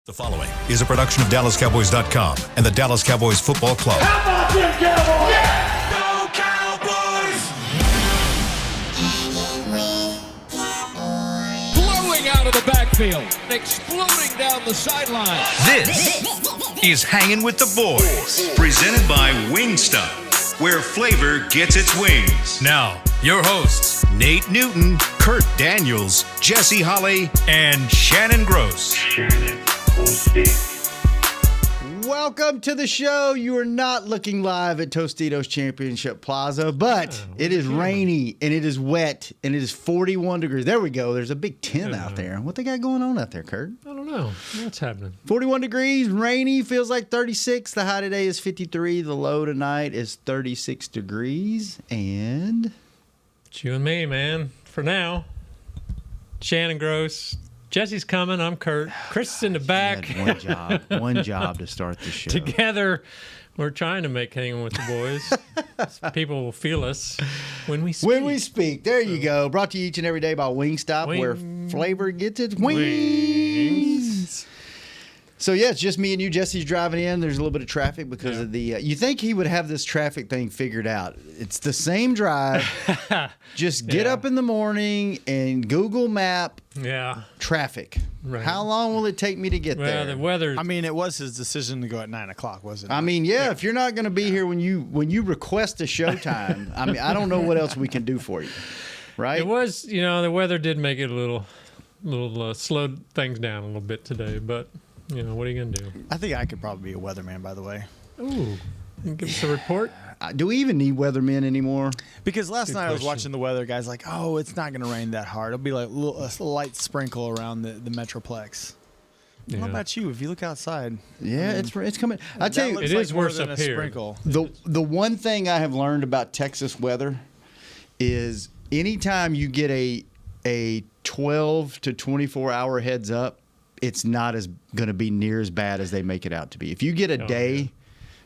The following is a production of DallasCowboys.com and the Dallas Cowboys Football Club. How about them Cowboys? Yeah! Go Cowboys! Blowing out of the backfield, exploding down the sideline. This is Hangin' with the Boys, presented by Wingstop, where flavor gets its wings. Now, your hosts, Nate Newton, Kurt Daniels, Jesse Holley, and Shannon Gross. Welcome to the show. You are not looking live at Tostitos Championship Plaza, but it is rainy and it is wet and it is 41 degrees. There we go. There's a big tent out there. What they got going on out there, Kurt? I don't know. What's happening? 41 degrees, rainy, feels like 36. The high today is 53. The low tonight is 36 degrees. And It's you and me, man. For now. Shannon Gross. Jesse's coming. I'm Kurt. Chris is in the back. one job to start the show. Together, we're trying to make Hanging with the Boys. People will feel us when we speak. When we speak. There you go. Brought to you each and every day by Wingstop, where flavor gets its wings. So, yeah, it's just me and you. Jesse's driving in. There's a little bit of traffic because of the you think he would have this traffic thing figured out. It's the same drive. Just get up in the morning and Google Map traffic. Right. How long will it take me to get there? The weather. I mean, it was his decision to go at 9 o'clock, wasn't it? I mean, if you're not going to be here when you request a showtime, I mean, I don't know what else we can do for you, right? It was, the weather did make it a little slowed things down a little bit today, but, what are you going to do? I think I could probably be a weatherman, by the way. Ooh. Give us a report. Do we even need weathermen anymore? Because last night I was watching the weather, guys, like, it's not going to rain that hard. It'll be like a light sprinkle around the Metroplex. Yeah. How about you? If you look outside. Yeah, it's coming. I tell you, it is worse up here. Sprinkle. The one thing I have learned about Texas weather is anytime you get a 12 to 24 hour heads up, it's not as going to be near as bad as they make it out to be. If you get a day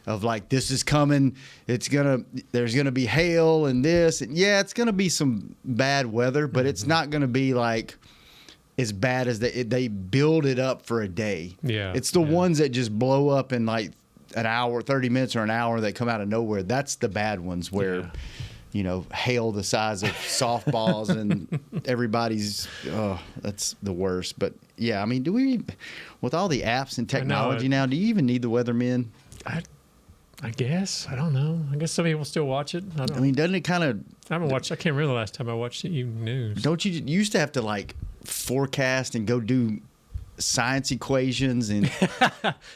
of like, this is coming, there's gonna be hail and this, and it's gonna be some bad weather, but it's not gonna be like as bad as they build it up for a day. Yeah, it's the ones that just blow up in like an hour, 30 minutes or an hour that come out of nowhere. That's the bad ones where hail the size of softballs and everybody's that's the worst. But I mean, do we, with all the apps and technology now, do you even need the weathermen? I guess. I don't know. I guess some people still watch it. I mean, doesn't it kind of... I haven't watched... I can't remember the last time I watched the evening news. Don't you used to have to, like, forecast and go do science equations and...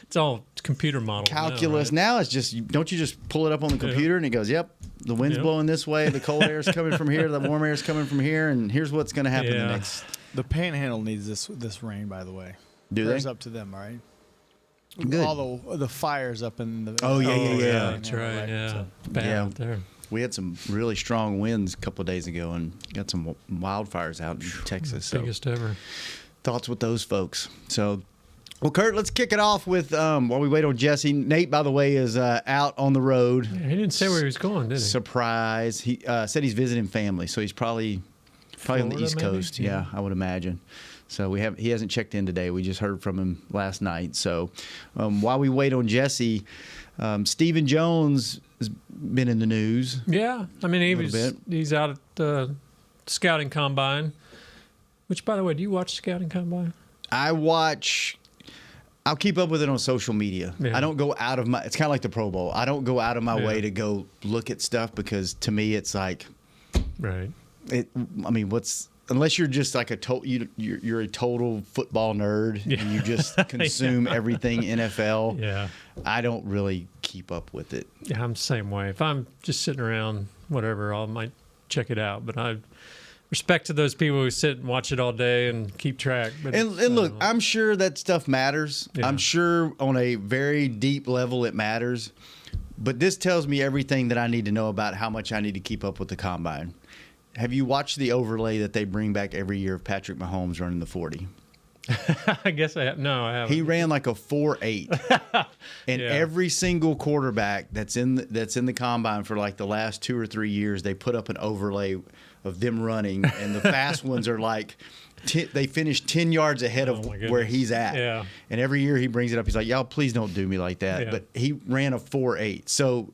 It's all computer model. Calculus. Now it's just... Don't you just pull it up on the computer and it goes, yep, the wind's blowing this way, the cold air is coming from here, the warm air is coming from here, and here's what's going to happen the next... The Panhandle needs this rain, by the way. Do they? It's up to them, all right? Good. All the fires up in the... Yeah. That's right, So bad out there. We had some really strong winds a couple of days ago and got some wildfires out in Texas. Biggest ever. Thoughts with those folks. So, well, Kurt, let's kick it off with, while we wait on Jesse. Nate, by the way, is out on the road. Yeah, he didn't say where he was going, did he? Surprise. He said he's visiting family, so he's probably Florida, on the East Coast. Yeah, I would imagine. So he hasn't checked in today. We just heard from him last night. So while we wait on Jesse, Stephen Jones has been in the news. Yeah, I mean he's out at the scouting combine. Which, by the way, do you watch scouting combine? I'll keep up with it on social media. Yeah. I don't go out of it's kind of like the Pro Bowl. I don't go out of my way to go look at stuff because to me it's like, right. Unless you're just like you're a total football nerd and you just consume everything NFL. Yeah, I don't really keep up with it. Yeah, I'm the same way. If I'm just sitting around, whatever, I might check it out. But I respect to those people who sit and watch it all day and keep track. But and look, I'm sure that stuff matters. Yeah. I'm sure on a very deep level it matters. But this tells me everything that I need to know about how much I need to keep up with the combine. Have you watched the overlay that they bring back every year of Patrick Mahomes running the 40? I guess I have. No, I haven't. He ran like a 4.8, and Yeah. every single quarterback that's in the combine for like the last 2 or 3 years, they put up an overlay of them running, and the fast ones are like they finish 10 yards ahead of Oh, my where goodness. he's at. Yeah. And every year he brings it up. He's like, "Y'all, please don't do me like that." Yeah. But he ran a 4.8, so.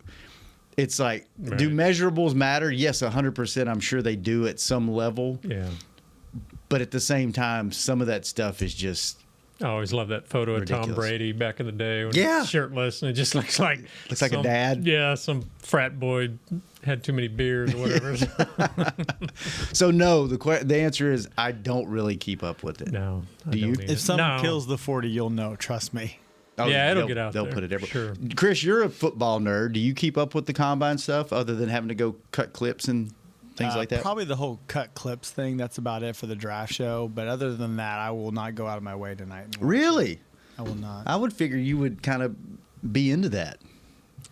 It's like, do Right. measurables matter? Yes, 100%. I'm sure they do at some level. Yeah. But at the same time, some of that stuff is just I always love that photo of Tom Ridiculous. Brady back in the day when Yeah. he's shirtless and it just looks like like a dad. Yeah, some frat boy had too many beers or whatever. so. No, the answer is I don't really keep up with it. No. I Do you? don't either. If someone No. kills the 40, you'll know. Trust me. Oh, Yeah, it'll they'll- get out They'll there. put it everywhere. Sure. Chris, you're a football nerd. Do you keep up with the combine stuff other than having to go cut clips and things like that? Probably the whole cut clips thing. That's about it for the draft show. But other than that, I will not go out of my way tonight. and watch it. Really? I will not. I would figure you would kind of be into that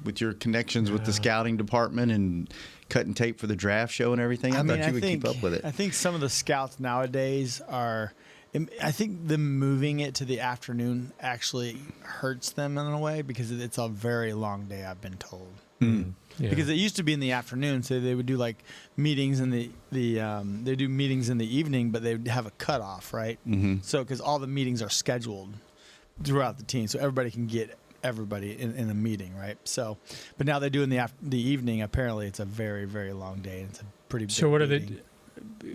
with your connections with the scouting department and cutting tape for the draft show and everything. I thought you would keep up with it. I think some of the scouts nowadays are. I think them moving it to the afternoon actually hurts them in a way because it's a very long day. I've been told. Yeah. Because it used to be in the afternoon, so they would do like meetings in they do meetings in the evening, but they would have a cutoff, right? Mm-hmm. So because all the meetings are scheduled throughout the team, so everybody can get everybody in a meeting, right? So, but now they do in the evening. Apparently, it's a very, very long day, and it's a pretty. Big So what do meeting. they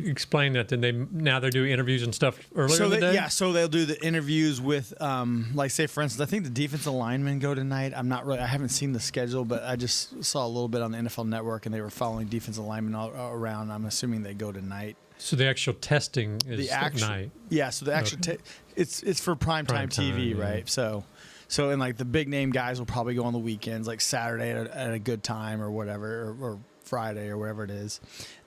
explain that? Then they're doing interviews and stuff earlier in the day? Yeah, so they'll do the interviews with, like, say, for instance, I think the defensive linemen go tonight. I haven't seen the schedule, but I just saw a little bit on the NFL Network, and they were following defensive linemen all around. I'm assuming they go tonight. So the actual testing is The at actual, night. yeah. So the actual, it's for primetime Prime TV, time, yeah. right? So and like the big name guys will probably go on the weekends, like Saturday at a good time or whatever, or Friday or whatever it is.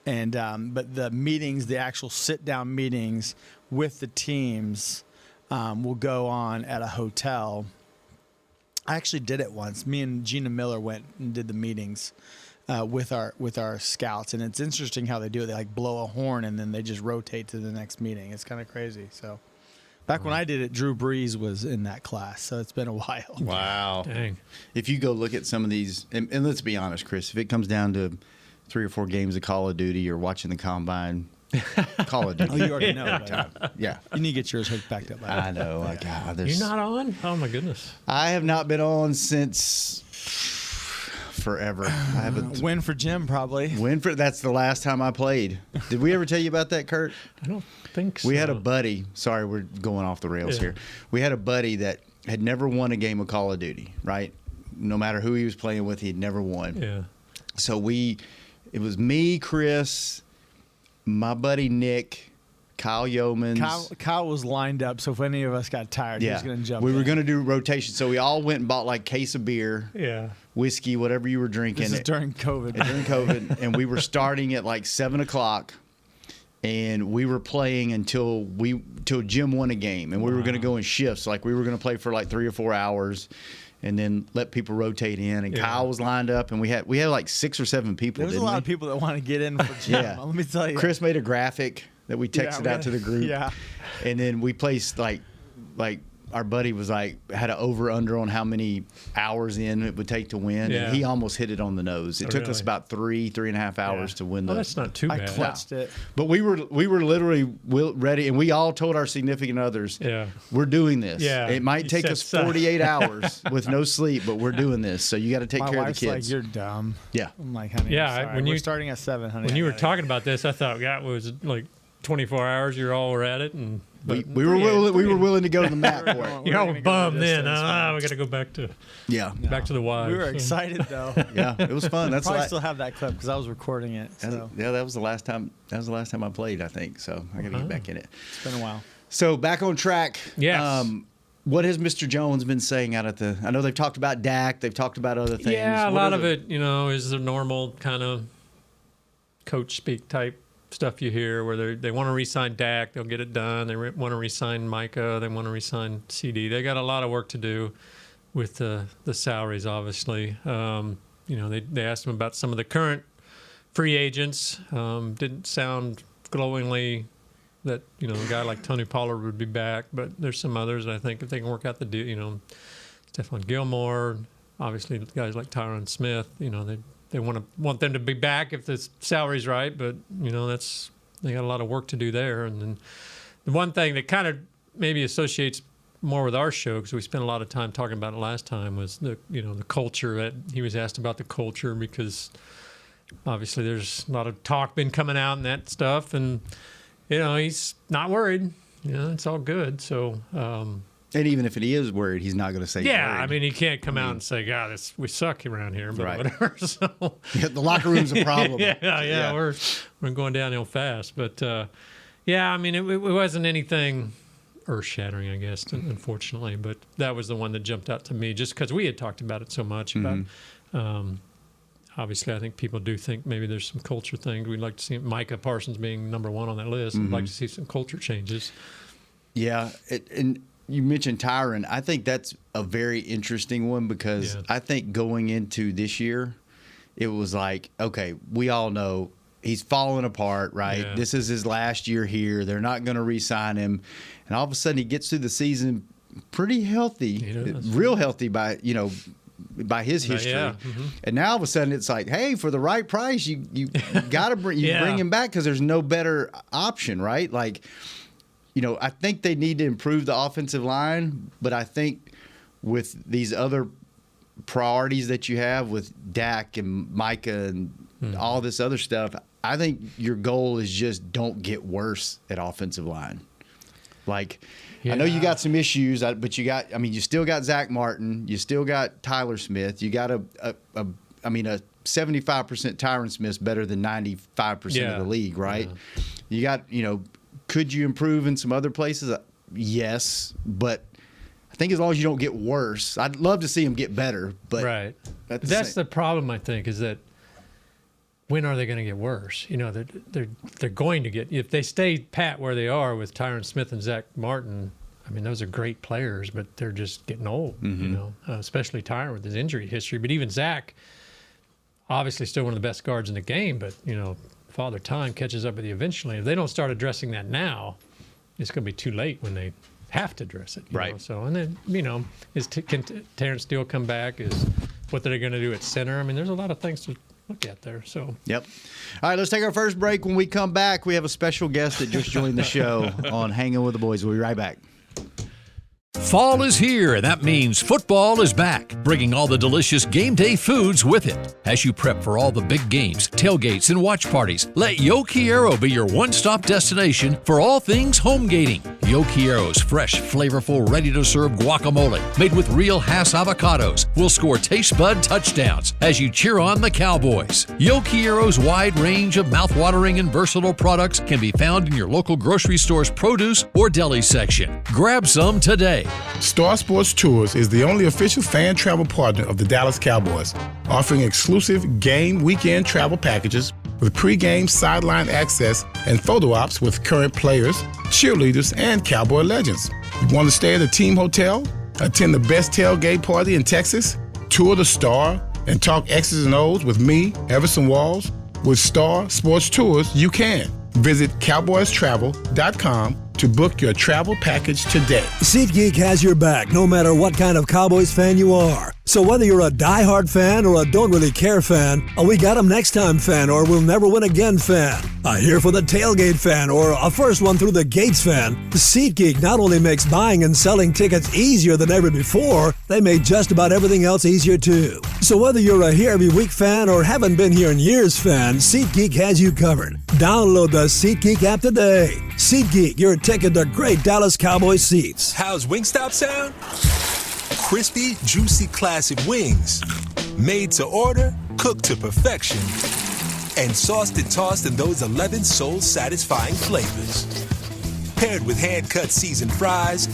And but the meetings, the actual sit down meetings with the teams, will go on at a hotel. I actually did it once. Me and Gina Miller went and did the meetings with our scouts, and it's interesting how they do it. They like blow a horn and then they just rotate to the next meeting. It's kind of crazy. So back when I did it, Drew Brees was in that class, so it's been a while. Wow. Dang. If you go look at some of these, and let's be honest, Chris, if it comes down to 3 or 4 games of Call of Duty or watching the combine, Call of Duty. Oh, you already know. Right? Yeah. You need to get yours hooked back up. By I know. God, there's, You're not on? Oh my goodness. I have not been on since forever. I haven't. Win for Jim, probably. Winford, that's the last time I played. Did we ever tell you about that, Kurt? I don't think so. We had a buddy. Sorry, we're going off the rails Yeah. here. We had a buddy that had never won a game of Call of Duty, right? No matter who he was playing with, he'd never won. Yeah. So it was me, Chris, my buddy Nick, Kyle Yeomans. Kyle was lined up, so if any of us got tired, he was going to jump we were in. going to do rotation. So we all went and bought like case of beer, Yeah. whiskey, whatever you were drinking. This is during COVID. During COVID, and we were starting at like 7:00, and we were playing until Jim won a game, and we were going to go in shifts. Like we were going to play for like 3 or 4 hours, and then let people rotate in. And Yeah. Kyle was lined up, and we had like 6 or 7 people. There's a didn't lot we? of people that want to get in for Jim. Yeah. Let me tell you. Chris made a graphic that we texted we out had- to the group. yeah. And then we placed like our buddy was like had an over under on how many hours in it would take to win. Yeah. And he almost hit it on the nose. It Oh, took us really? about 3.5 hours Yeah. to win Well, the. that's not too I bad. clutched it. But we were literally ready, and we all told our significant others, Yeah. we're doing this. Yeah. It might You take said us so. 48 hours with no sleep, but we're doing this. So you got to take My care of wife's the like, kids. "You're dumb." Yeah. I'm like, "Honey, Yeah, I'm sorry. when we're you- starting at 7, honey." When I you were gotta- talking about this, I thought, yeah, was it like 24 hours? You're all at it, and We but were 38, willing to go to the mat for it. We're You're all gonna go bummed the then. distance, man. We got to go back to Yeah. back to the wives. We were So- excited though. Yeah. It was fun. That's Probably like, still have that clip because I was recording it. So yeah, that was the last time. That was the last time I played, I think. So I got to get back in it. it's been a while. So back on track. Yes. What has Mr. Jones been saying out at the? I know they've talked about Dak. They've talked about other things. Yeah, a What lot are of the- it, is the normal kind of coach speak type stuff you hear where they want to re-sign Dak, they'll get it done. They want to re-sign Micah, they want to re-sign CD. They got a lot of work to do with the salaries, obviously. They asked him about some of the current free agents. Didn't sound glowingly that, a guy like Tony Pollard would be back, but there's some others. I think if they can work out the deal, Stephon Gilmore, obviously guys like Tyron Smith, they want them to be back if the salary's right, but they got a lot of work to do there. And then the one thing that kind of maybe associates more with our show, because we spent a lot of time talking about it last time, was the culture. That he was asked about the culture, because obviously there's a lot of talk been coming out and that stuff, and he's not worried. It's all good. So and even if he is worried, he's not going to say worried. I mean, he can't come out and say, God, we suck around here, but right. whatever. So the locker room's a problem. yeah, we're going downhill fast. But I mean, it wasn't anything earth-shattering, I guess, unfortunately. But that was the one that jumped out to me, just because we had talked about it so much. About obviously, I think people do think maybe there's some culture things. We'd like to see Micah Parsons being number one on that list. We'd like to see some culture changes. Yeah. And you mentioned Tyron. I think that's a very interesting one, because I think going into this year, it was like, okay, we all know he's falling apart, right? Yeah. This is his last year here. They're not going to re-sign him. And all of a sudden he gets through the season pretty healthy, real healthy by his history. And now all of a sudden it's like, hey, for the right price, you got to bring him back, because there's no better option, right? Like, I think they need to improve the offensive line, but I think with these other priorities that you have with Dak and Micah and all this other stuff, I think your goal is just don't get worse at offensive line. Like, I know you got some issues, but you still got Zach Martin, you still got Tyler Smith, you got a 75% Tyron Smith's better than 95% of the league, right? You got, could you improve in some other places? Yes, but I think as long as you don't get worse, I'd love to see him get better. But that's the problem, I think, is that when are they going to get worse? They're going to get, if they stay pat where they are with Tyron Smith and Zach Martin. I mean, those are great players, but they're just getting old. Especially Tyron with his injury history. But even Zach, obviously still one of the best guards in the game, but Father Time catches up with you eventually. If they don't start addressing that now, it's going to be too late when they have to address it. You know? So, and then, can Terrence Steele come back? Is what they're going to do at center? I mean, there's a lot of things to look at there. So. Yep. All right, let's take our first break. When we come back, we have a special guest that just joined the show on Hangin' with the Boys. We'll be right back. Fall is here, and that means football is back, bringing all the delicious game day foods with it. As you prep for all the big games, tailgates, and watch parties, let Yo Quiero be your one-stop destination for all things home gating. Yo Quiero's fresh, flavorful, ready-to-serve guacamole made with real Hass avocados will score taste bud touchdowns as you cheer on the Cowboys. Yo Quiero's wide range of mouth-watering and versatile products can be found in your local grocery store's produce or deli section. Grab some today. Star Sports Tours is the only official fan travel partner of the Dallas Cowboys, offering exclusive game weekend travel packages with pre-game sideline access and photo ops with current players, cheerleaders, and Cowboy legends. You want to stay at a team hotel, attend the best tailgate party in Texas, tour the Star, and talk X's and O's with me, Everson Walls? With Star Sports Tours, you can. Visit cowboystravel.com to book your travel package today. SeatGeek has your back no matter what kind of Cowboys fan you are. So whether you're a diehard fan or a don't really care fan, a we got 'em next time fan or we'll never win again fan, a here for the tailgate fan or a first one through the gates fan, SeatGeek not only makes buying and selling tickets easier than ever before, they made just about everything else easier too. So whether you're a here every week fan or haven't been here in years fan, SeatGeek has you covered. Download the SeatGeek app today. SeatGeek, your ticket to great Dallas Cowboys seats. How's Wingstop sound? Crispy, juicy, classic wings. Made to order, cooked to perfection. And sauced and tossed in those 11 soul-satisfying flavors. Paired with hand-cut seasoned fries,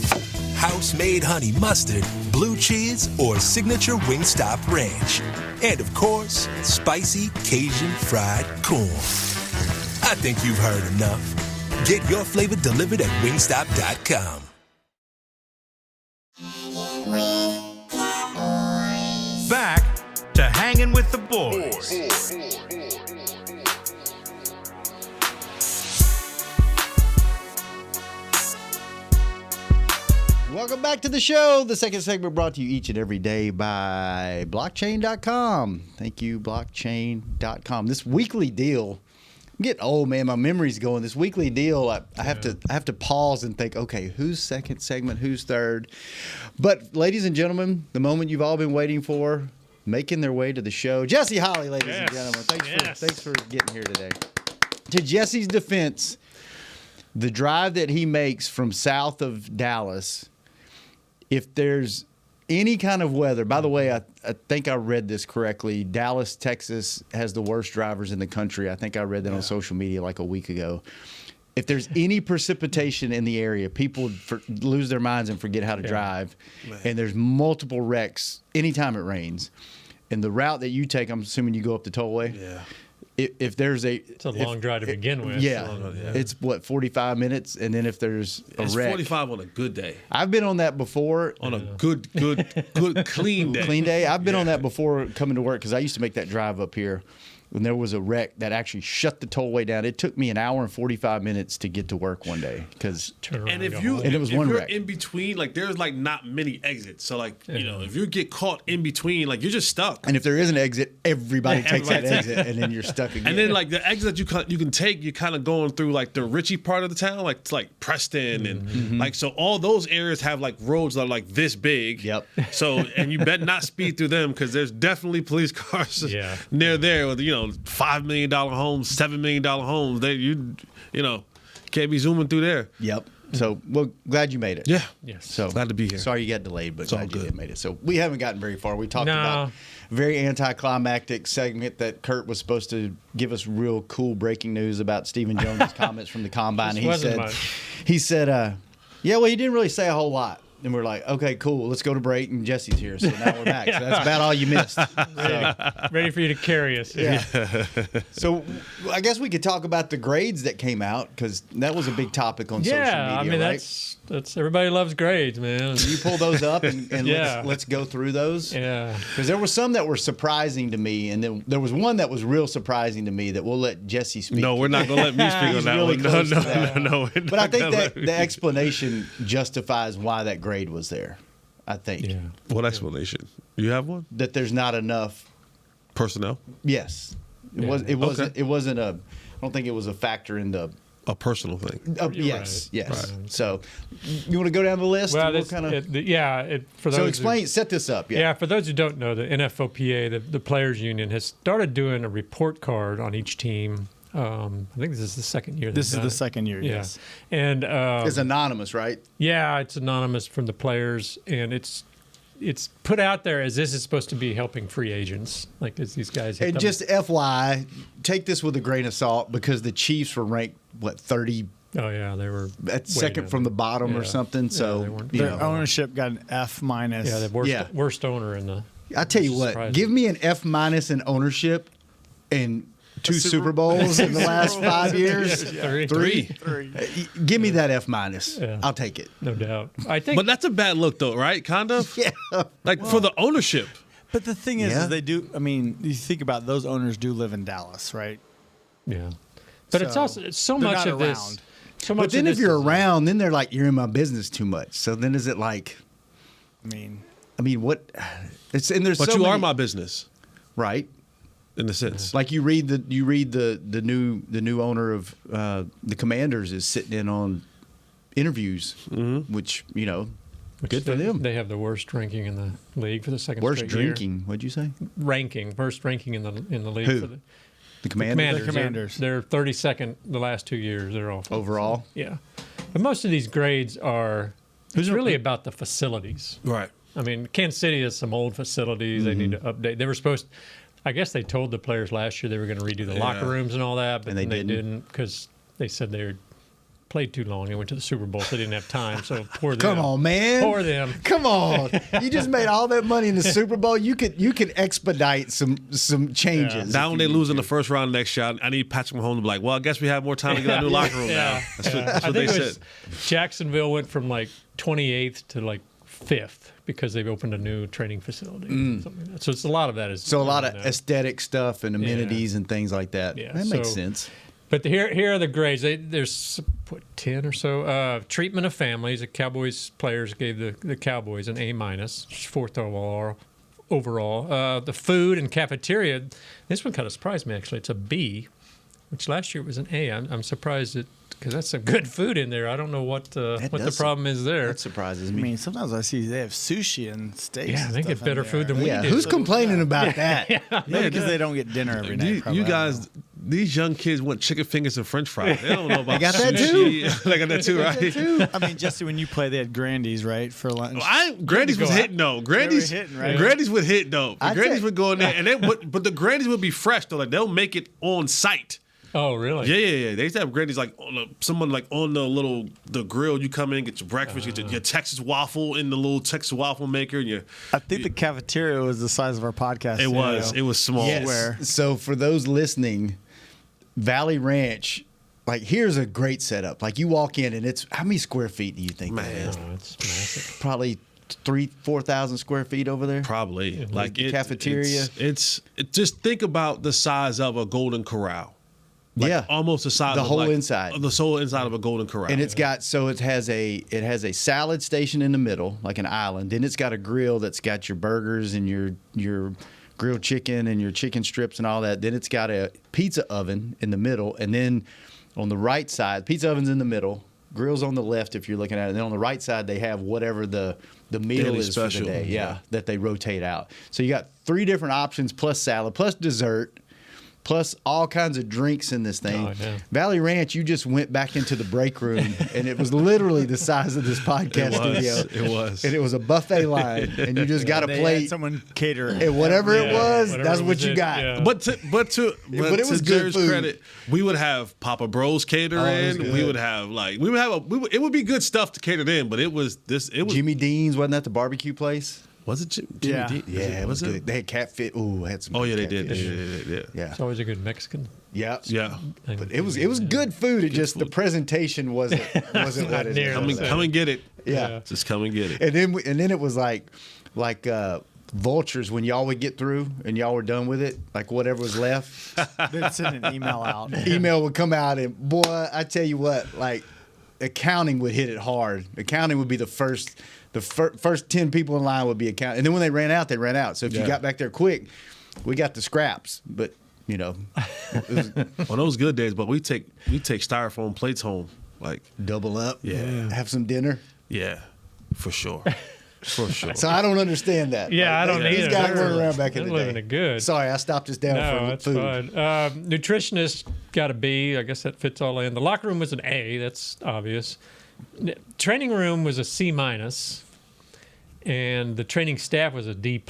house-made honey mustard, blue cheese, or signature Wingstop ranch. And of course, spicy Cajun fried corn. I think you've heard enough. Get your flavor delivered at wingstop.com. Back to Hangin' with the Boys. Welcome back to the show. The second segment brought to you each and every day by blockchain.com. Thank you, blockchain.com. This weekly deal, I'm getting old, man. My memory's going. This weekly deal, I have to pause and think, okay, who's second segment, who's third? But ladies and gentlemen, the moment you've all been waiting for, making their way to the show. Jesse Holly, ladies and gentlemen. Thanks for getting here today. To Jesse's defense, the drive that he makes from south of Dallas, if there's any kind of weather, by the way, I think I read this correctly. Dallas, Texas has the worst drivers in the country. I think I read that on social media like a week ago. If there's any precipitation in the area, people lose their minds and forget how to drive. Man. And there's multiple wrecks anytime it rains. And the route that you take, I'm assuming you go up the tollway. Yeah. If there's it's a long drive to begin with. Yeah, it's what 45 minutes, and then if there's a wreck, 45 on a good day. I've been on that before on a good clean day. Clean day. I've been on that before coming to work because I used to make that drive up here. When there was a wreck that actually shut the tollway down, it took me an hour and 45 minutes to get to work one day because it was one wreck. In between, like there's like not many exits, so like if you get caught in between, like you're just stuck. And if there is an exit, everybody takes that exit, and then you're stuck again. And then like the exit that you can take, you're kind of going through like the Ritchie part of the town, like it's like Preston and like so all those areas have like roads that are like this big. Yep. So and you better not speed through them because there's definitely police cars near there with $5 million homes, $7 million homes. You can't be zooming through there. Yep. So, well, glad you made it. Yeah. Yes. So glad to be here. Sorry you got delayed, but glad you made it. So we haven't gotten very far. We talked about a very anticlimactic segment that Kurt was supposed to give us real cool breaking news about Stephen Jones' comments from the combine. And he said, yeah, well, he didn't really say a whole lot. And we're like, okay, cool. Let's go to break. And Jesse's here. So now we're back. So that's about all you missed. Ready for you to carry us. Yeah. So I guess we could talk about the grades that came out because that was a big topic on social media, I mean, right? that's everybody loves grades, man. You pull those up and let's go through those. Yeah. Because there were some that were surprising to me, and then there was one that was real surprising to me that we'll let Jesse speak. No, we're not going to let me speak on that really one. No. But I think that the explanation justifies why that grade was there. I think. Yeah. What explanation? You have one? That there's not enough personnel. Yes. It wasn't a. I don't think it was a factor in the. A personal thing. Yes. Right. So, you want to go down the list? Well, for those. So set this up. Yeah. For those who don't know, the NFLPA, the players' union, has started doing a report card on each team. I think this is the second year. This is the second year. Yeah. Yes. And it's anonymous, right? Yeah, it's anonymous from the players, and it's put out there as this is supposed to be helping free agents, like as these guys. And just FYI, take this with a grain of salt because the Chiefs were ranked 30. Oh yeah, they were at second from the bottom or something. So their ownership got an F-. Yeah, the worst owner in the. I tell you what, give me an F- in ownership, and 2 Super Bowls in the last 5 years. Three. Give me that F-. Yeah. I'll take it. No doubt. I think. But that's a bad look, though, right? Kind of. Yeah. For the ownership. But the thing is they do. I mean, you think about those owners do live in Dallas, right? Yeah. But it's also so much of this. So much. But then if you're around, then they're like, you're in my business too much. So then is it like? I mean, what? It's and there's. But you are my business, right? In a sense, like you read the new owner of the Commanders is sitting in on interviews, which good for them. They have the worst ranking in the league for the second worst straight drinking. year. What'd you say? Worst ranking in the league. Who? For the Commanders. The Commanders. They're 32nd the last 2 years. They're awful. Overall. Yeah, but most of these grades are. It's really about the facilities. Right. I mean, Kansas City has some old facilities. They need to update. They were supposed. I guess they told the players last year they were going to redo the locker rooms and all that, but they didn't because they said they were played too long. They went to the Super Bowl, so they didn't have time. So poor them. Come on, man. Poor them. Come on. You just made all that money in the Super Bowl. You could expedite some changes. Yeah. Now when they lose in the first round next shot, I need Patrick Mahomes to be like, well, I guess we have more time to get our new locker room now. That's what they said. Jacksonville went from 28th to 5th because they've opened a new training facility. Something like that. So it's a lot of that. So a lot of aesthetic stuff and amenities and things like that. Yeah. That makes sense. But here are the grades. There's 10 or so. Treatment of families. The Cowboys players gave the Cowboys an A-, fourth overall. The food and cafeteria. This one kind of surprised me actually. It's a B, which last year it was an A. I'm surprised because that's some good food in there. I don't know what the problem is there. That surprises I me. mean, sometimes I see they have sushi and steaks. Yeah, and they stuff get better in food there. than we do. Who's complaining about that? Maybe because they don't get dinner every night. You guys, these young kids want chicken fingers and French fries. They don't know about got that sushi. They got that too, right? I mean, Jesse, when you play, they had Grandy's, right, for lunch. Grandy's was hitting though. Grandy's hitting, right? Grandy's would hit though. I Grandy's think- would go in there, and but the Grandy's would be fresh though. Like they'll make it on site. Oh, really? Yeah. They used to have Grandy's like someone like on the grill. You come in, get your breakfast, get your Texas waffle in the little Texas waffle maker. And I think the cafeteria was the size of our podcast. it was small. Yes. So for those listening, Valley Ranch, like here's a great setup. Like you walk in and it's how many square feet do you think that is? Oh, it's massive. Probably 4,000 square feet over there. Probably like the cafeteria. It's just think about the size of a Golden Corral. Like almost the size The of whole like, inside. the whole inside of a Golden Corral. And it has a salad station in the middle, like an island. Then it's got a grill that's got your burgers and your grilled chicken and your chicken strips and all that. Then it's got a pizza oven in the middle, and then on the right side, pizza oven's in the middle, grill's on the left if you're looking at it. And then on the right side, they have whatever the meal Daily is special. for the day. That they rotate out. So you got 3 different options plus salad plus dessert. Plus all kinds of drinks in this thing. Oh, yeah. Valley Ranch, you just went back into the break room, and it was literally the size of this podcast studio. It was. And it was a buffet line, and you just got a They plate. had someone cater. And whatever it was, whatever that's it what was you it, got. yeah. But to it was to good Jared's food. credit, we would have Papa Bros cater Oh, it was in. good. We would have it would be good stuff to cater in. But it was Jimmy Dean's, wasn't that the barbecue place? Was it Jimmy Yeah. Dean? Yeah, it was good. They had catfish. Ooh, had some. Oh yeah, good they did. catfish. Yeah. It's always a good Mexican. Yeah. Yeah. But it was good food. It just the presentation wasn't what it near is. Come and get it. Yeah. Just come and get it. And then it was like vultures when y'all would get through and y'all were done with it, like whatever was left. They'd send an email out. Email would come out and boy, I tell you what, like accounting would hit it hard. Accounting would be the first 10 people in line would be accounting. And then when they ran out, they ran out. So if you got back there quick, we got the scraps. But it was On those good days, but we take styrofoam plates home. Like double up. Yeah. Have some dinner. yeah, for sure. For sure. So I don't understand that. Yeah, I don't These either. guys They're- weren't around back in they're the day. living it good. Sorry, I stopped us down No, for that's food. fine. Nutritionist got a B. I guess that fits all in. The locker room was an A. That's obvious. Training room was a C-, and the training staff was a D+.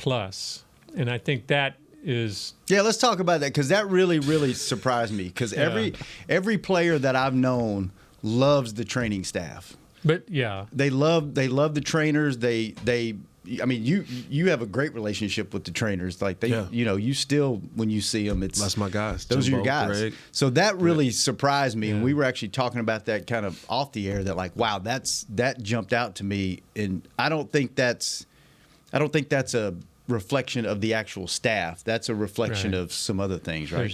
And I think that is Yeah, let's talk about that because that really, really surprised me. Because every player that I've known loves the training staff. But yeah, They love the trainers. I mean, you have a great relationship with the trainers. Like they, Yeah. you still when you see them, it's That's my guys. Those are your Jimbo, guys. Greg. So that really surprised me, and Yeah. we were actually talking about that kind of off the air. That like, wow, that jumped out to me, and I don't think that's a reflection of the actual staff. That's a reflection Right. of some other things, right?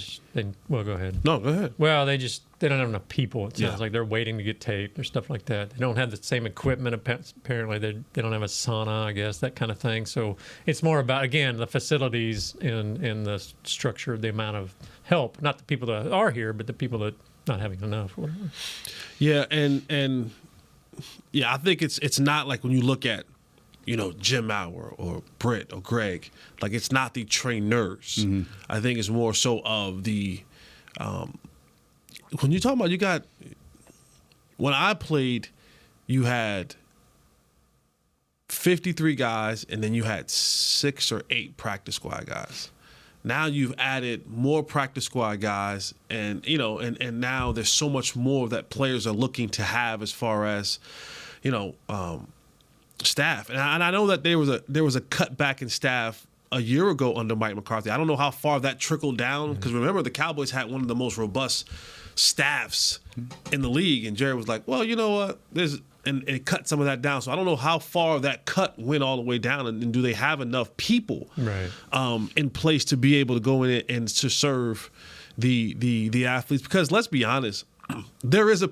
well, go ahead. No, go ahead. Well, they don't have enough people. It sounds Yeah. like they're waiting to get taped or stuff like that. They don't have the same equipment. Apparently, they don't have a sauna, I guess, that kind of thing. So it's more about, again, the facilities and the structure, the amount of help. Not the people that are here, but the people that not having enough. Or whatever. Yeah, and yeah, I think it's not like when you look at Jim Mauer or Britt or Greg, like it's not the trainers. I think it's more so of the when you talk about when I played, you had 53 guys and then you had 6 or 8 practice squad guys. Now you've added more practice squad guys, and and now there's so much more that players are looking to have as far as staff. And I know that there was a cutback in staff a year ago under Mike McCarthy. I don't know how far that trickled down because remember the Cowboys had one of the most robust staffs in the league, and Jerry was like, well, you know what, and it cut some of that down. So I don't know how far that cut went all the way down, and do they have enough people Right. in place to be able to go in and to serve the athletes, because let's be honest, there's a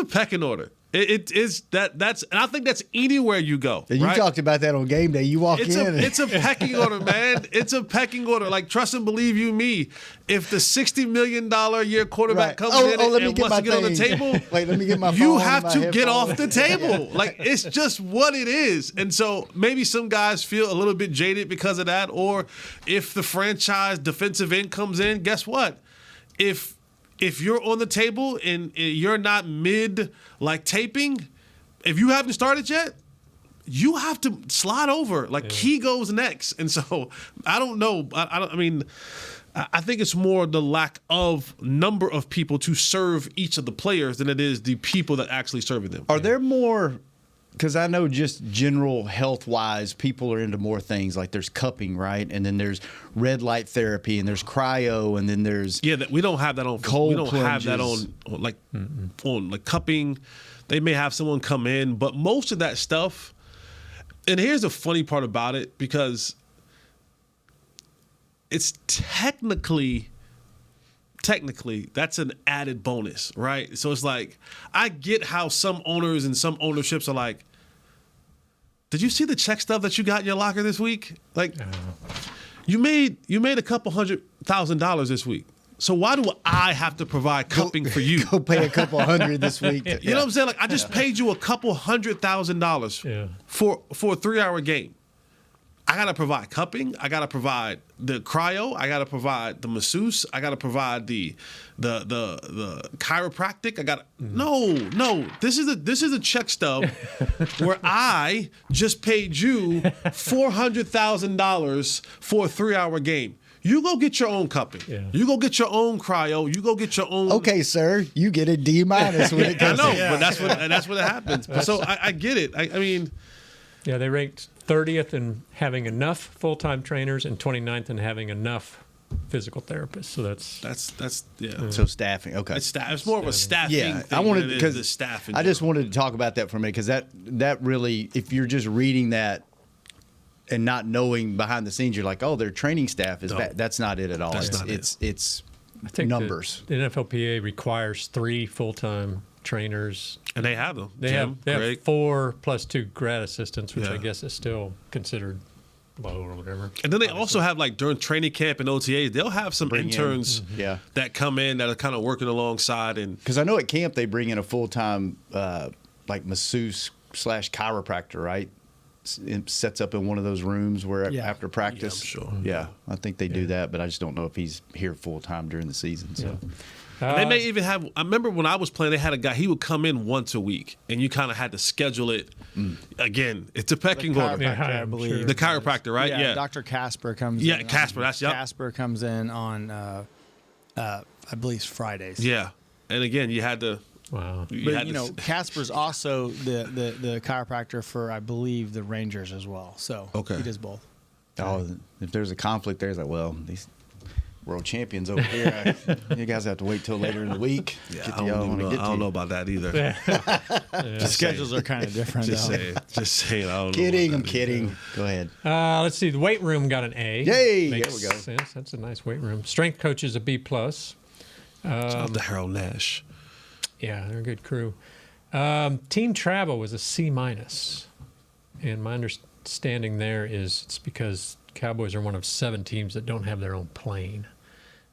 pecking order. It is that's, and I think that's anywhere you go. And you right? talked about that on game day. You walk in. It's a pecking order, man. It's a pecking order. Like, trust and believe you me. If the $60 million a year quarterback comes in and wants to get on the table, wait, let me get my phone. You have to get off the table. Like, it's just what it is. And so maybe some guys feel a little bit jaded because of that. Or if the franchise defensive end comes in, guess what? If you're on the table and you're not like taping, if you haven't started yet, you have to slide over. Like, he goes next. And so I don't know. I think it's more the lack of number of people to serve each of the players than it is the people that actually serving them. Are there more? Because I know just general health-wise, people are into more things. Like there's cupping, right? And then there's red light therapy, and there's cryo, and then there's we don't have that on cold we don't plunges. have that on like cupping. They may have someone come in, but most of that stuff. And here's the funny part about it, because it's technically that's an added bonus, right? So it's like, I get how some owners and some ownerships are like, did you see the check stub that you got in your locker this week? Like, you made a couple $100,000 this week. So why do I have to provide cupping for you? Go pay a couple $100 this week. You know what I'm saying? Like, I just paid you a couple $100,000 for a 3-hour game. I gotta provide cupping. I gotta provide the cryo. I gotta provide the masseuse. I gotta provide the chiropractic. I gotta no. This is a check stub where I just paid you $400,000 for a 3-hour game. You go get your own cupping. Yeah. You go get your own cryo. You go get your own. Okay, sir, you get a D- when it comes. I know, but that's what happens. So I get it. I mean, yeah, they ranked 30th in having enough full-time trainers and 29th in having enough physical therapists. So that's yeah. So staffing, okay. It's more of a staffing. Yeah, thing I wanted because the staff. I just wanted to talk about that for a minute, because that really, if you're just reading that and not knowing behind the scenes, you're like, oh, their training staff is bad. That's not it at all. It's I think numbers. The NFLPA requires 3 full-time trainers, and they have them. They have 4 plus 2 grad assistants, which I guess is still considered low or whatever. And then they also have, like, during training camp and OTAs, they'll have some interns that come in that are kind of working alongside. And because I know at camp they bring in a full-time like masseuse / chiropractor, right? It sets up in one of those rooms where after practice. Yeah, I'm sure. Yeah, I think they do that, but I just don't know if he's here full-time during the season. So. They may even have. I remember when I was playing, they had a guy. He would come in once a week, and you kind of had to schedule it. Again, it's a pecking order. I believe the chiropractor, right? Yeah. Dr. Casper comes. in. Yeah, Casper. That's Casper comes in on, I believe, Fridays. Yeah, and again, you had to. Wow. But Casper's also the chiropractor for, I believe, the Rangers as well. So he does both. Oh, if there's a conflict there, it's like, well, these world champions over here, you guys have to wait till later in the week. Yeah, I don't know about that either. The schedules are kind of different. Just saying. I don't know. I'm kidding. Go ahead. Let's see. The weight room got an A. Yay! Makes There we go. sense. That's a nice weight room. Strength coaches a B+. Shout out to Harold Nash. Yeah, they're a good crew. Team travel was a C-. And my understanding there is it's because Cowboys are one of 7 teams that don't have their own plane.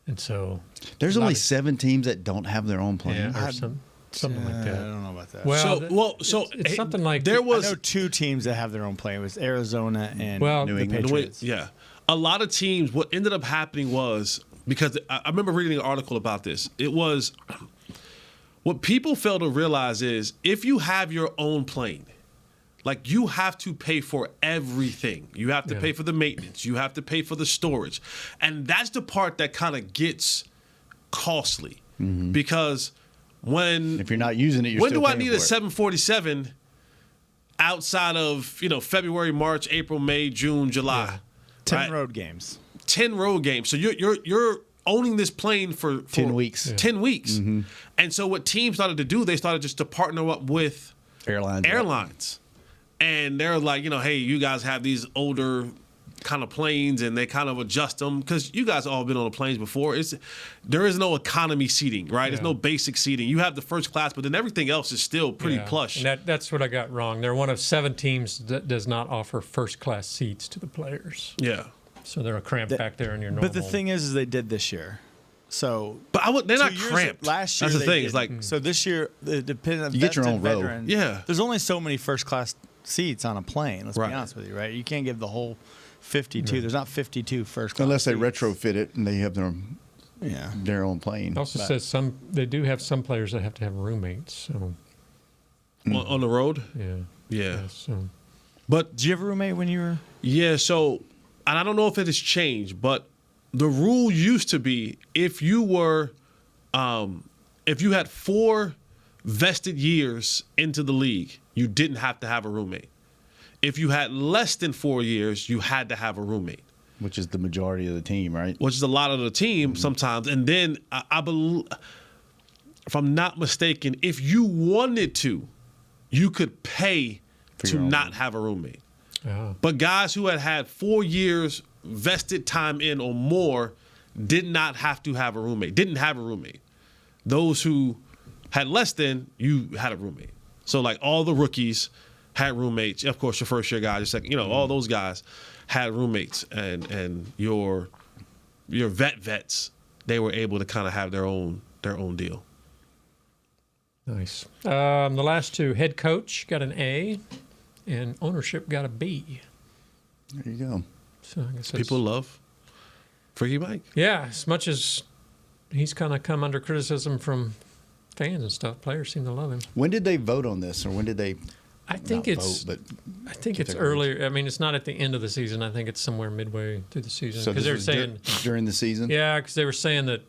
And so there's only 7 teams that don't have their own plane. Yeah, or something like that. I don't know about that. Well, it's something like I know 2 teams that have their own plane. It was Arizona and New England. Patriots. Yeah, a lot of teams. What ended up happening was, because I remember reading an article about this. It was what people fail to realize is if you have your own plane, like, you have to pay for everything. You have to pay for the maintenance. You have to pay for the storage. And that's the part that kind of gets costly. Because if you're not using it, when do I need a 747 outside of, February, March, April, May, June, July? 10 road games. 10 road games. So you're owning this plane for 10 weeks. 10 weeks. And so what teams started to do, they started just to partner up with airlines. And they're like, hey, you guys have these older kind of planes and they kind of adjust them because you guys all been on the planes before. There is no economy seating, right? There's no basic seating. You have the first class, but then everything else is still pretty plush. And that's what I got wrong. They're one of 7 teams that does not offer first class seats to the players. Yeah. So they're cramped back there in your normal. But the thing is they did this year. So, but they're not cramped. Last year, that's the thing. Did. It's like so this year, depending on you get your own row. veteran, Yeah. There's only so many first class seats on a plane. Let's Right. be honest with you, right? You can't give the whole 52. There's not 52 first class. Unless they seats. retrofit it and they have their own plane. It also says they do have some players that have to have roommates. So on the road. yeah. So, but did you have a roommate when you were? Yeah. So, and I don't know if it has changed, but the rule used to be if you had 4 vested years into the league, you didn't have to have a roommate. If you had less than 4 years, you had to have a roommate. Which is the majority of the team, right? Which is a lot of the team sometimes. And then I believe, if I'm not mistaken, if you wanted to, you could pay to not have a roommate. But guys who had 4 years vested time in or more did not have to have a roommate, didn't have a roommate. Those who had less than, you had a roommate. So like all the rookies had roommates. Of course, your first year guys, your second, all those guys had roommates, and your vets, they were able to kind of have their own deal. Nice. The last 2, head coach got an A, and ownership got a B. There you go. So I guess people love Freaky Mike. Yeah, as much as he's kind of come under criticism from fans and stuff, players seem to love him. When did they vote on this, or when did they? I think it's earlier. I mean, it's not at the end of the season. I think it's somewhere midway through the season. So because they were saying during the season. Yeah, because they were saying that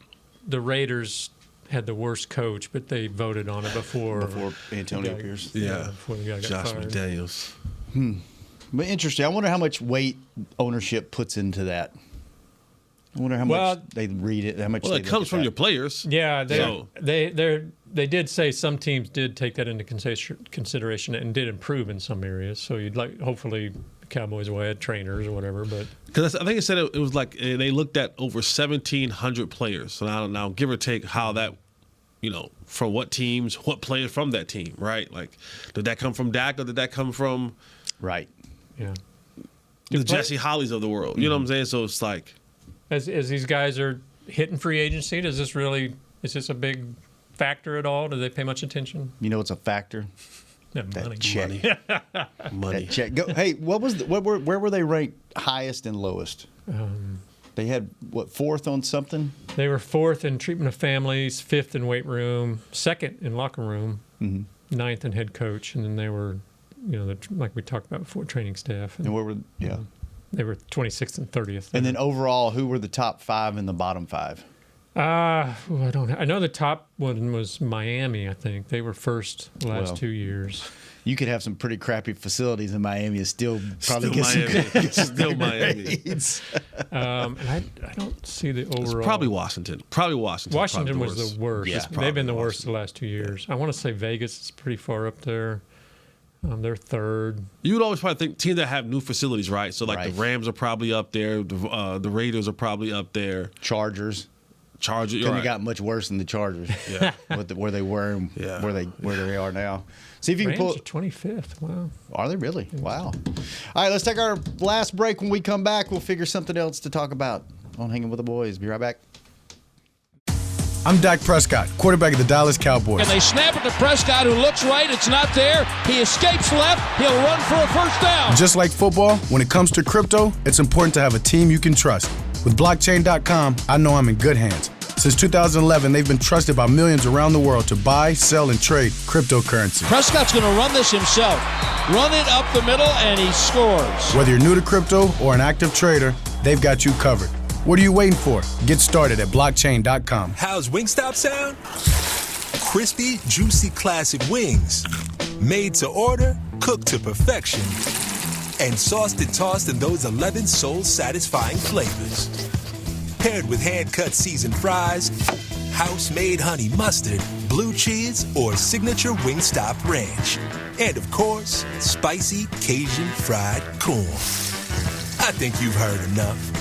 the Raiders had the worst coach, but they voted on it before Antonio Pierce. Before the guy got Josh fired. McDaniels. But interesting. I wonder how much weight ownership puts into that. I wonder how much they read it. How much? Well, it comes from your players. Yeah, they did say some teams did take that into consideration and did improve in some areas. So hopefully the Cowboys will add trainers or whatever. But because I think it said it was like they looked at over 1,700 players. So now give or take how that, from what teams, what players from that team, right? Like, did that come from Dak or did that come from the Jesse Hollies of the world? You know what I'm saying? So it's like, as these guys are hitting free agency, is this a big factor at all? Do they pay much attention? You know, it's a factor. Money. Check. Money. That check. Hey, where were they ranked highest and lowest? They had 4th on something? They were 4th in treatment of families, 5th in weight room, 2nd in locker room, 9th in head coach, and then they were, like we talked about before, training staff. And where were they were 26th and 30th. And then overall, who were the top 5 and the bottom 5? I don't know. I know the top one was Miami, I think. They were first the last 2 years. You could have some pretty crappy facilities in Miami and still probably still Miami. And I don't see the overall. It's probably Washington. Washington was the worst. Yeah, They've been the worst the last 2 years. I want to say Vegas is pretty far up there. They're 3rd. You would always probably think teams that have new facilities, right? So like the Rams are probably up there. The Raiders are probably up there. Chargers. Couldn't have got much worse than the Chargers. Yeah. Where they were and where they are now. See if you Rams can pull. Are 25th. Wow. Are they really? Wow. All right, let's take our last break. When we come back, we'll figure something else to talk about on Hanging with the Boys. Be right back. I'm Dak Prescott, quarterback of the Dallas Cowboys. And they snap it to Prescott, who looks right. It's not there. He escapes left. He'll run for a first down. Just like football, when it comes to crypto, it's important to have a team you can trust. With blockchain.com, I know I'm in good hands. Since 2011, they've been trusted by millions around the world to buy, sell, and trade cryptocurrency. Prescott's going to run this himself. Run it up the middle, and he scores. Whether you're new to crypto or an active trader, they've got you covered. What are you waiting for? Get started at blockchain.com. How's Wingstop sound? Crispy, juicy, classic wings. Made to order, cooked to perfection. And sauced and tossed in those 11 soul-satisfying flavors. Paired with hand-cut seasoned fries, house-made honey mustard, blue cheese, or signature Wingstop ranch. And, of course, spicy Cajun fried corn. I think you've heard enough.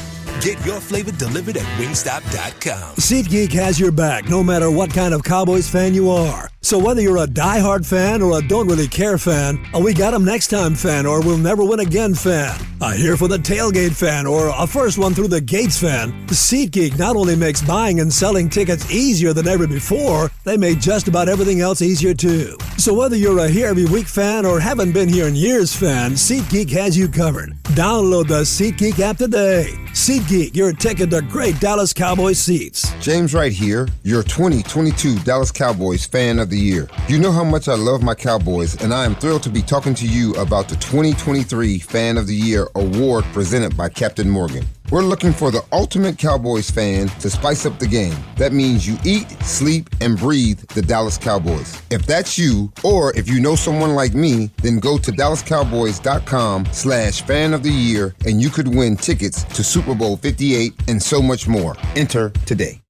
Get your flavor delivered at Wingstop.com. SeatGeek has your back no matter what kind of Cowboys fan you are. So whether you're a diehard fan or a don't really care fan, a we got 'em next time fan or we'll never win again fan, a here for the tailgate fan or a first one through the gates fan, SeatGeek not only makes buying and selling tickets easier than ever before, they made just about everything else easier too. So whether you're a here every week fan or haven't been here in years fan, SeatGeek has you covered. Download the SeatGeek app today. SeatGeek, your ticket to great Dallas Cowboys seats. James Wright here, your 2022 Dallas Cowboys Fan of the Year. You know how much I love my Cowboys, and I am thrilled to be talking to you about the 2023 Fan of the Year award presented by Captain Morgan. We're looking for the ultimate Cowboys fan to spice up the game. That means you eat, sleep, and breathe the Dallas Cowboys. If that's you, or if you know someone like me, then go to DallasCowboys.com/fan of the year, and you could win tickets to Super Bowl 58 and so much more. Enter today.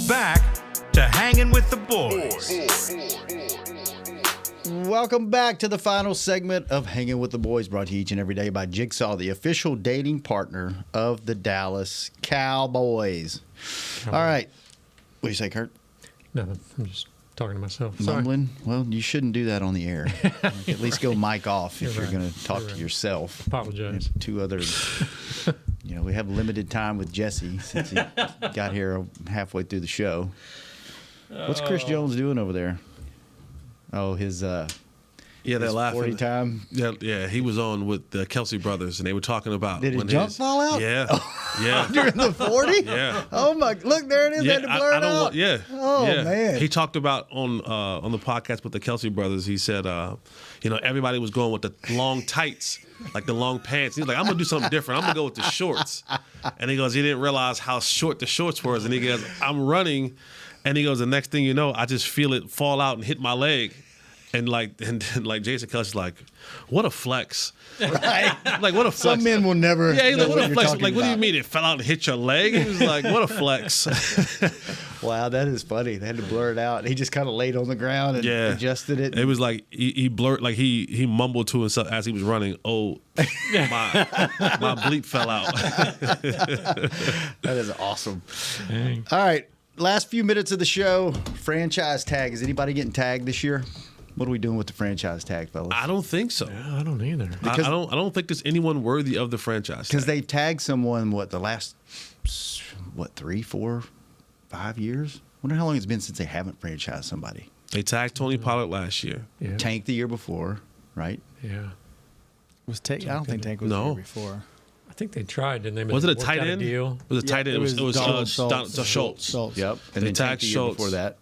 Back to Hanging with the Boys. Welcome back to the final segment of Hanging with the Boys, brought to you each and every day by Jigsaw, the official dating partner of the Dallas Cowboys. All right. What do you say, Kurt? Nothing. I'm just talking to myself. Sorry. Mumbling? Well, you shouldn't do that on the air. Like, at least go mic off if you're right. going to talk You're to right. yourself. Apologize. Two others. We have limited time with Jesse since he got here halfway through the show. What's Chris Jones doing over there? Oh, his Yeah, they're his laughing. 40 time. Yeah, he was on with the Kelsey brothers, and they were talking about Did his when jump fall out? Yeah, yeah. During the 40? Yeah. Oh my! Look, there it is. They had to blur it out. Yeah. Oh yeah. man. He talked about on the podcast with the Kelsey brothers. He said, everybody was going with the long tights, like the long pants. He's like, I'm gonna do something different. I'm gonna go with the shorts. And he goes, he didn't realize how short the shorts was. And he goes, I'm running, and he goes, the next thing you know, I just feel it fall out and hit my leg. And like Jason Kelsey's like, what a flex. Right. Like, what a flex. Some men will never. Yeah, he's know like, what a you're flex. talking Like, what do you about. mean it fell out and hit your leg? He was like, what a flex. Wow, that is funny. They had to blur it out. He just kind of laid on the ground and adjusted it. It was like he blurred, like he mumbled to himself as he was running. Oh, my bleep fell out. That is awesome. Dang. All right, last few minutes of the show. Franchise tag. Is anybody getting tagged this year? What are we doing with the franchise tag, fellas? I don't think so. Yeah, I don't either. I don't think there's anyone worthy of the franchise Because tag. they've tagged someone, the last, 3, 4, 5 years? Wonder how long it's been since they haven't franchised somebody. They tagged Tony Pollard last year. Yeah. Tank the year before, right? Yeah. Was Tank? I don't think Tank was No. here before. I think they tried, didn't they? But Was it a worked tight out end? deal. Was it a tight end? It was Donald Schultz. Schultz. Yep. And They then Tank tagged the year Schultz. before that.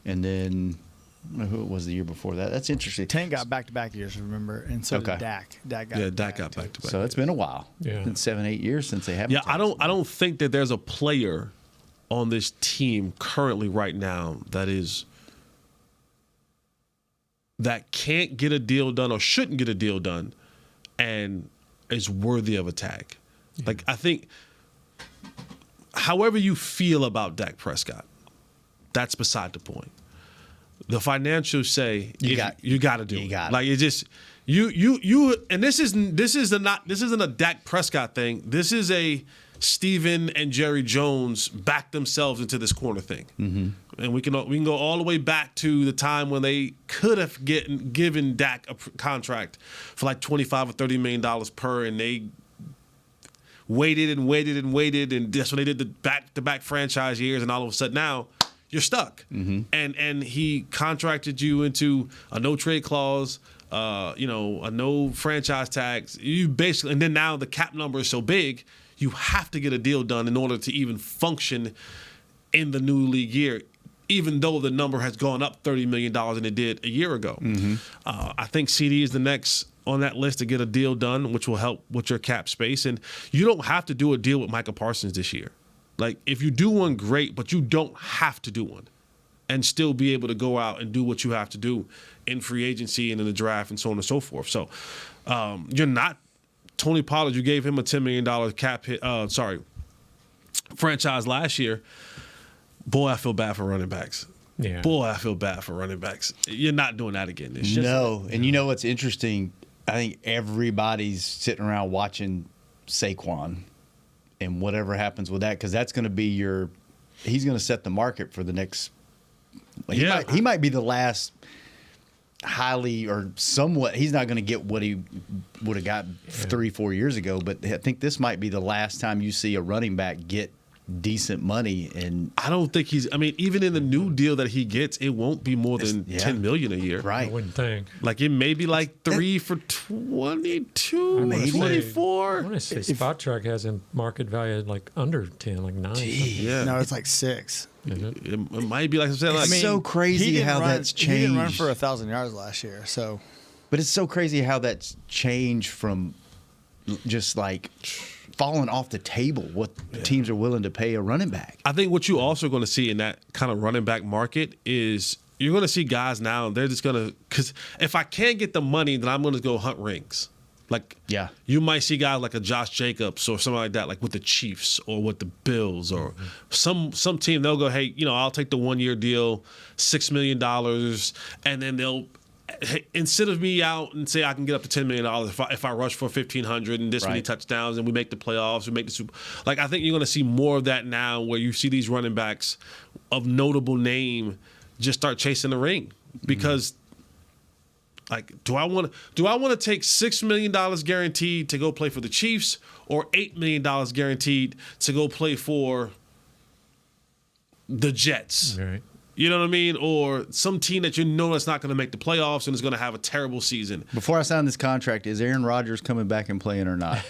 And then, I don't know who it was the year before that. That's interesting. Tank got back-to-back years, remember, and so Okay. did Dak. Dak got Dak got too. back to back. So it's been a while. Yeah. It's been 7, 8 years since they haven't. Yeah, tagged I don't think that there's a player on this team currently right now that can't get a deal done or shouldn't get a deal done and is worthy of a tag. Yeah. Like, I think however you feel about Dak Prescott, that's beside the point. The financials say you got to do it. Like, it just you and this isn't a Dak Prescott thing. This is a Steven and Jerry Jones back themselves into this corner thing. Mm-hmm. And we can go all the way back to the time when they could have given Dak a contract for like $25 or $30 million per, and they waited, and that's when they did the back-to-back franchise years, and all of a sudden now you're stuck. Mm-hmm. And he contracted you into a no trade clause, a no franchise tags. You basically, and then now the cap number is so big, you have to get a deal done in order to even function in the new league year, even though the number has gone up $30 million than it did a year ago. Mm-hmm. I think CD is the next on that list to get a deal done, which will help with your cap space. And you don't have to do a deal with Micah Parsons this year. Like, if you do one, great, but you don't have to do one and still be able to go out and do what you have to do in free agency and in the draft and so on and so forth. So you're not Tony Pollard. You gave him a $10 million cap hit, franchise last year. Boy, I feel bad for running backs. Yeah. Boy, I feel bad for running backs. You're not doing that again this year. No, and you know what's interesting? I think everybody's sitting around watching Saquon and whatever happens with that, because that's going to be he's going to set the market for the next. He might be the last highly or somewhat. He's not going to get what he would have got 3-4 years ago, but I think this might be the last time you see a running back get decent money. And I don't think even in the new deal that he gets, it won't be more than $10 million a year. Right. I wouldn't think. Like it may be like 3 for 22, Maybe. 24. I want to say Spot Track has a market value like under 10, like 9. Yeah. No, it's like 6. It might be like I said, like It's so crazy how that's changed. He didn't run for 1,000 yards last year, so. But it's so crazy how that's changed from just like falling off the table what teams are willing to pay a running back. I think what you also going to see in that kind of running back market is you're going to see guys now, they're just going to, because if I can't get the money, then I'm going to go hunt rings. Like, you might see guys like a Josh Jacobs or something like that, like with the Chiefs or with the Bills or some team, they'll go, hey, I'll take the 1-year deal, $6 million, and then they'll, instead of me out and say I can get up to $10 million if I rush for 1,500 and this many touchdowns and we make the playoffs, we make the Super. Like I think you're going to see more of that now, where you see these running backs of notable name just start chasing the ring because. Like, do I want to take $6 million guaranteed to go play for the Chiefs, or $8 million guaranteed to go play for the Jets? Right. You know what I mean? Or some team that that's not going to make the playoffs and is going to have a terrible season. Before I sign this contract, is Aaron Rodgers coming back and playing or not?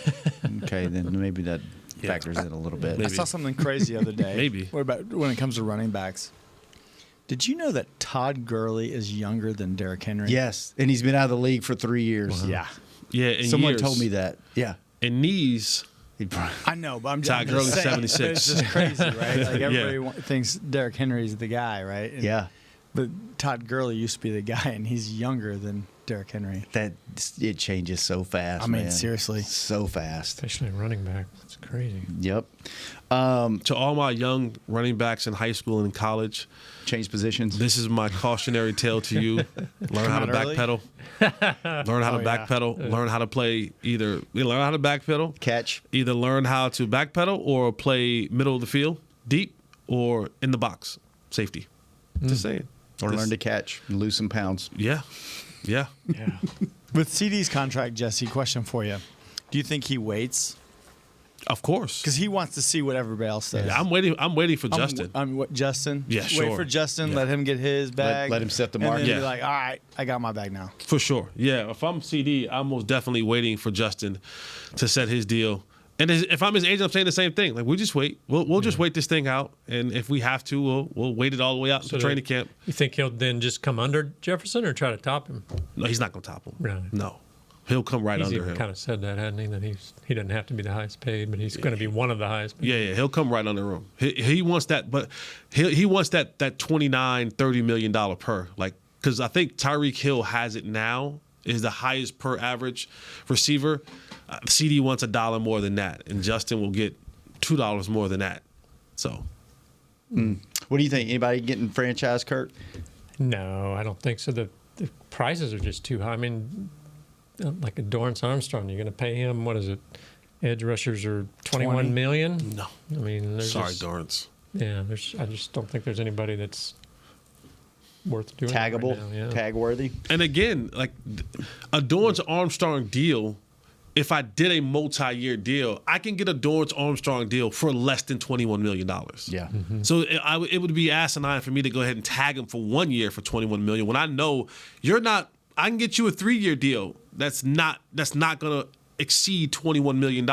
Okay, then maybe that factors in a little bit. I saw something crazy the other day. Maybe. What about when it comes to running backs? Did you know that Todd Gurley is younger than Derrick Henry? Yes, and he's been out of the league for 3 years. Wow. Yeah. Yeah, in Someone years. told me that. Yeah. And knees. I know, but I'm Todd just Gurley's saying, 76. It's just crazy, right? Like everybody thinks Derrick Henry's the guy, right? And, but Todd Gurley used to be the guy, and he's younger than Derrick Henry. It changes so fast. I mean, man. seriously, so fast. Especially running back. That's crazy. Yep. To all my young running backs in high school and in college, change positions. This is my cautionary tale to you. Learn how to backpedal. Learn how to backpedal. Learn how to play learn how to backpedal. Catch. Either learn how to backpedal or play middle of the field, deep, or in the box, safety. Just saying. Or learn to catch and lose some pounds. Yeah. With CD's contract, Jesse, question for you. Do you think he waits? Of course. Because he wants to see what everybody else says. Yeah, I'm waiting for Justin. Justin? Yeah, sure. Wait for Justin, let him get his bag. Let him set the market. And then be like, all right, I got my bag now. For sure. Yeah, if I'm CD, I'm most definitely waiting for Justin to set his deal. And if I'm his agent, I'm saying the same thing. Like, we just wait. We'll just wait this thing out. And if we have to, we'll wait it all the way out to training camp. You think he'll then just come under Jefferson or try to top him? No, he's not going to top him. Really? No. He'll come right He's under even him. kind of said that, hadn't he? That he doesn't have to be the highest paid, but he's going to be one of the highest paid. Yeah, he'll come right under him. He wants that, but he wants that $29-30 million per. Like, because I think Tyreek Hill has it now, is the highest per average receiver. CD wants $1 more than that, and Justin will get $2 more than that. So, What do you think? Anybody getting franchise, Kurt? No, I don't think so. The prices are just too high. I mean, like a Dorrance Armstrong, you're going to pay him, what is it? Edge rushers are $21 million? No. I mean, sorry, Dorrance. Yeah, I just don't think there's anybody that's worth doing. Taggable, right now, tag worthy. And again, like a Dorrance Armstrong deal, if I did a multi-year deal, I can get a Dorrance Armstrong deal for less than $21 million. Yeah. So it would be asinine for me to go ahead and tag him for 1 year for $21 million when I know you're not. I can get you a 3-year deal that's not going to exceed $21 million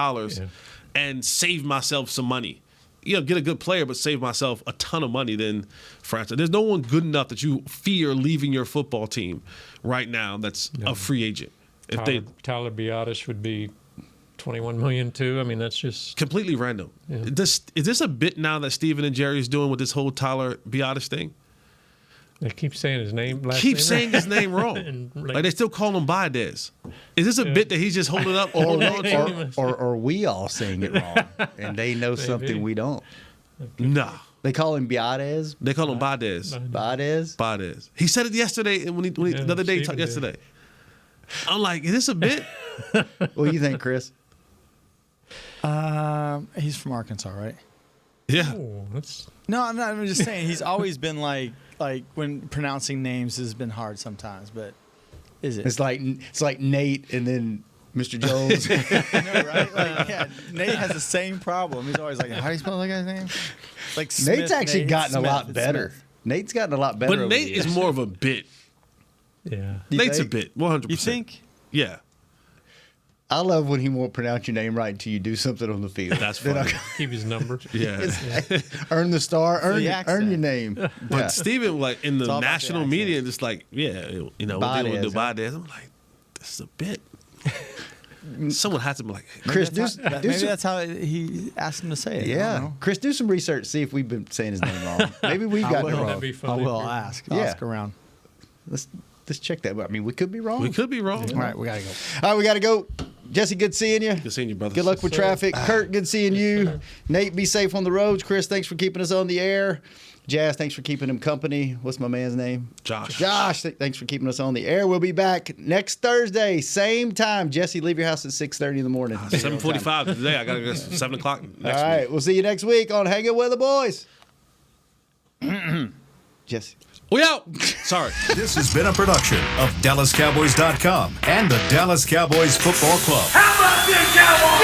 and save myself some money. Get a good player, but save myself a ton of money than franchise. There's no one good enough that you fear leaving your football team right now that's a free agent. Tyler Biadasz would be $21 million too. I mean, that's just completely random. Yeah. Is this a bit now that Steven and Jerry is doing with this whole Tyler Biadasz thing? They keep saying his name. Saying his name wrong. Like they still call him Biadasz. Is this a bit that he's just holding up? or we all saying it wrong, and they know something we don't? Nah. They call him Biades. They call him Bades. Bades. He said it yesterday when he the other day Steven yesterday. I'm like, is this a bit? What do you think, Chris? He's from Arkansas, right? Yeah. Oh, that's No, I'm not. I'm just saying he's always been like when pronouncing names has been hard sometimes. But is it? It's like Nate and then Mr. Jones. No, right? Like, yeah, Nate has the same problem. He's always like, how do you spell that guy's name? Like Smith, Nate's actually Nate, gotten Smith, a lot it's better. Smith. Nate's gotten a lot better. But over Nate the is years. more of a bit. yeah. Nate's think? a bit, 100%. You think? Yeah. I love when he won't pronounce your name right until you do something on the field. That's Then funny. Keep his number. Yeah. earn the star, earn the your accent. name. But Yeah. Steven, like in the all about the national accent. media, just like, yeah, you know, we're dealing with the Bades, Bades. I'm like, this is a bit. Someone has to be like, Chris, That's do how, maybe some, that's how he asked him to say it. I don't yeah. know. Chris, do some research. See if we've been saying his name wrong. Maybe we've I gotten it will. wrong. That'd be I funny. will ask. Yeah. Ask around. Let's check that. I mean, we could be wrong. we could be wrong. All right, we gotta go. All right, we got to go. Jesse, good seeing you. Good seeing you, brother. Good luck with traffic. Kurt, good seeing you. Nate, be safe on the roads. Chris, thanks for keeping us on the air. Jazz, thanks for keeping him company. What's my man's name? Josh. Josh, thanks for keeping us on the air. We'll be back next Thursday, same time. Jesse, leave your house at 6:30 in the morning. 7:45 today. I got to go 7 o'clock next All right, week. we'll see you next week on Hangin' with the Boys. Jesse. We out. Sorry. This has been a production of DallasCowboys.com and the Dallas Cowboys Football Club. How about this, Cowboys?